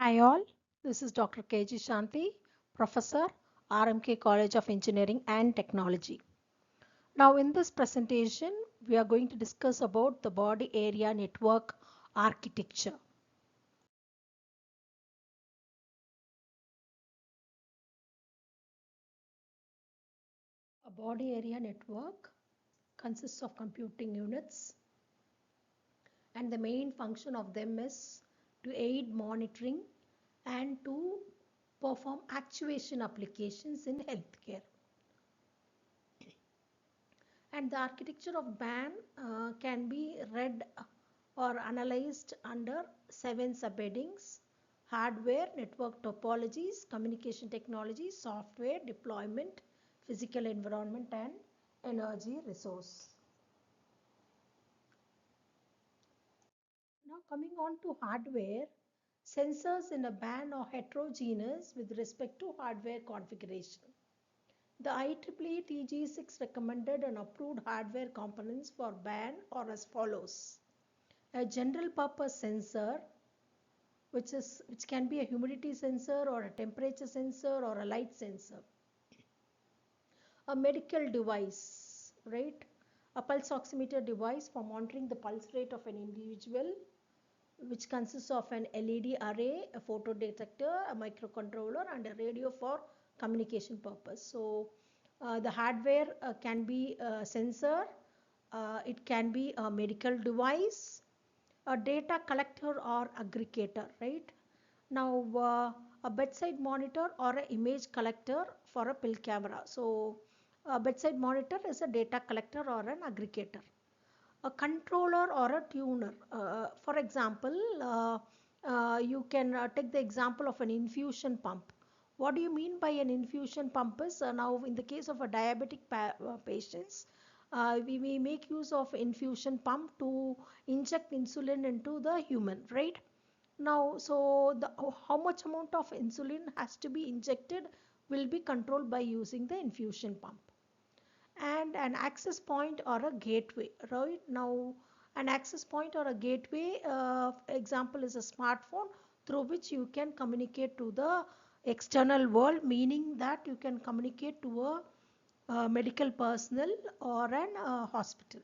Hi all, this is Dr. Shanthi, Professor, RMK College of Engineering and Technology. Now in this presentation, we are going to discuss about the body area network architecture. A body area network consists of computing units, and the main function of them is to aid monitoring and to perform actuation applications in healthcare. And the architecture of BAN can be read or analyzed under 7 subheadings: hardware, network topologies, communication technology, software, deployment, physical environment, and energy resource. Now coming on to hardware, sensors in a BAN are heterogeneous with respect to hardware configuration. The IEEE TG6 recommended and approved hardware components for BAN are as follows: a general purpose sensor, which can be a humidity sensor or a temperature sensor or a light sensor; a medical device, right? A pulse oximeter device for monitoring the pulse rate of an individual, which consists of an LED array, a photodetector, a microcontroller, and a radio for communication purpose. So the hardware can be a sensor, it can be a medical device, a data collector or aggregator, right? Now a bedside monitor or an image collector for a pill camera. So a bedside monitor is a data collector or an aggregator. A controller or a tuner. For example, you can take the example of an infusion pump. What do you mean by an infusion pump is, now in the case of a diabetic patients, we make use of infusion pump to inject insulin into the human, right? Now, so how much amount of insulin has to be injected will be controlled by using the infusion pump. And an access point or a gateway, right? Now an access point or a gateway example is a smartphone through which you can communicate to the external world, meaning that you can communicate to a medical personnel or an hospital.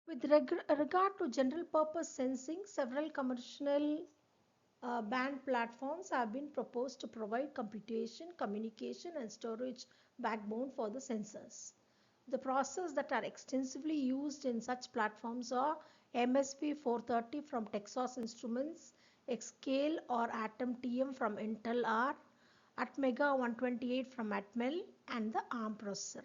With regard to general purpose sensing, several commercial band platforms have been proposed to provide computation, communication, and storage backbone for the sensors. The processors that are extensively used in such platforms are MSP 430 from Texas Instruments, Xscale or Atom TM from Intel R, Atmega 128 from Atmel, and the ARM processor.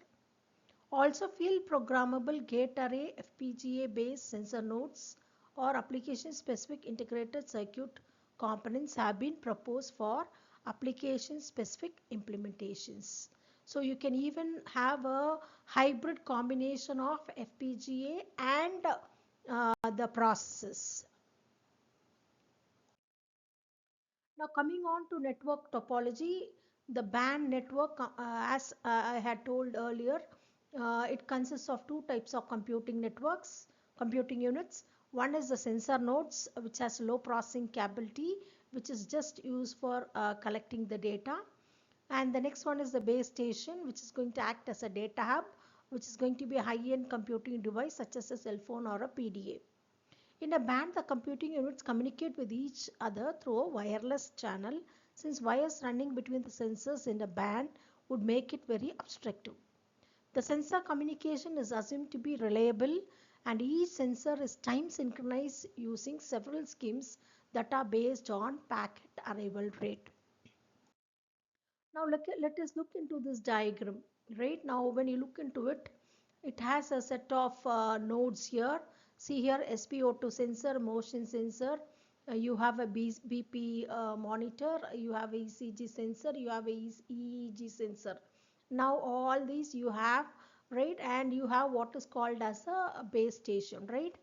Also, field programmable gate array FPGA based sensor nodes or application specific integrated circuit components have been proposed for application specific implementations. So you can even have a hybrid combination of FPGA and the processes. Now coming on to network topology, the BAN network, as I had told earlier, it consists of two types of computing units. One is the sensor nodes, which has low processing capability, which is just used for collecting the data. And the next one is the base station, which is going to act as a data hub, which is going to be a high-end computing device such as a cell phone or a PDA. In a band, the computing units communicate with each other through a wireless channel, since wires running between the sensors in a band would make it very obstructive. The sensor communication is assumed to be reliable, and each sensor is time synchronized using several schemes that are based on packet arrival rate. Now let us look into this diagram. Right now when you look into it, it has a set of nodes here. See here, SpO2 sensor, motion sensor, you have a BP monitor, you have a ECG sensor, you have a EEG sensor. Now all these you have, right? And you have what is called as a base station, right?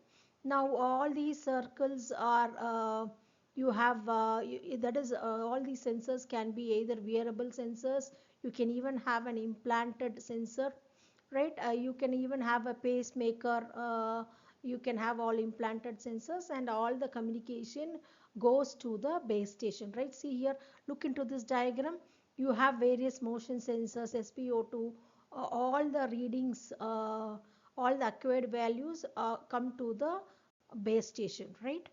Now all these circles are you have that is all these sensors can be either wearable sensors, you can even have an implanted sensor, right? You can even have a pacemaker you can have all implanted sensors, and all the communication goes to the base station, right? See here, look into this diagram. You have various motion sensors, SpO2, all the readings, all the acquired values come to the base station, right?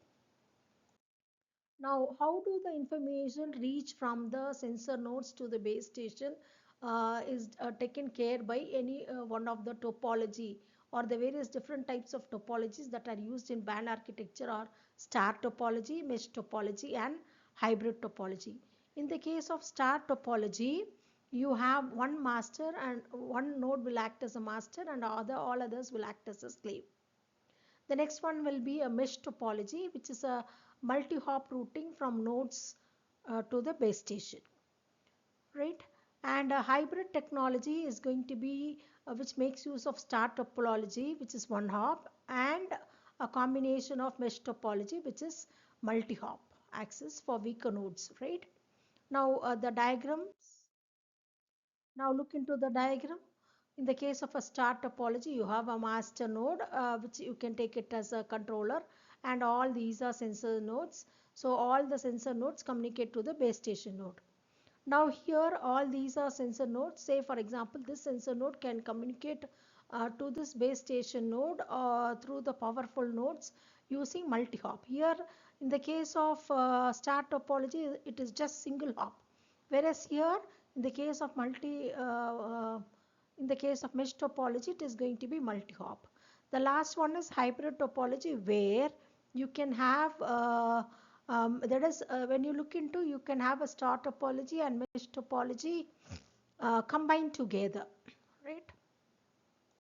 Now, how do the information reach from the sensor nodes to the base station is taken care by any one of the topology or the various different types of topologies that are used in band architecture, or star topology, mesh topology, and hybrid topology. In the case of star topology, you have one master, and one node will act as a master, and all others will act as a slave. The next one will be a mesh topology, which is a multi-hop routing from nodes to the base station, right? And a hybrid technology is going to be which makes use of star topology, which is one hop, and a combination of mesh topology, which is multi-hop access for weaker nodes, right? Now the diagram. Now look into the diagram. In the case of a star topology, you have a master node, which you can take it as a controller, and all these are sensor nodes. So all the sensor nodes communicate to the base station node. Now here all these are sensor nodes. Say for example, this sensor node can communicate to this base station node through the powerful nodes using multi-hop. Here in the case of star topology, it is just single hop, whereas here in the case of in the case of mesh topology, it is going to be multi-hop. The last one is hybrid topology, where you can have that is when you look into, you can have a star topology and mesh topology combined together.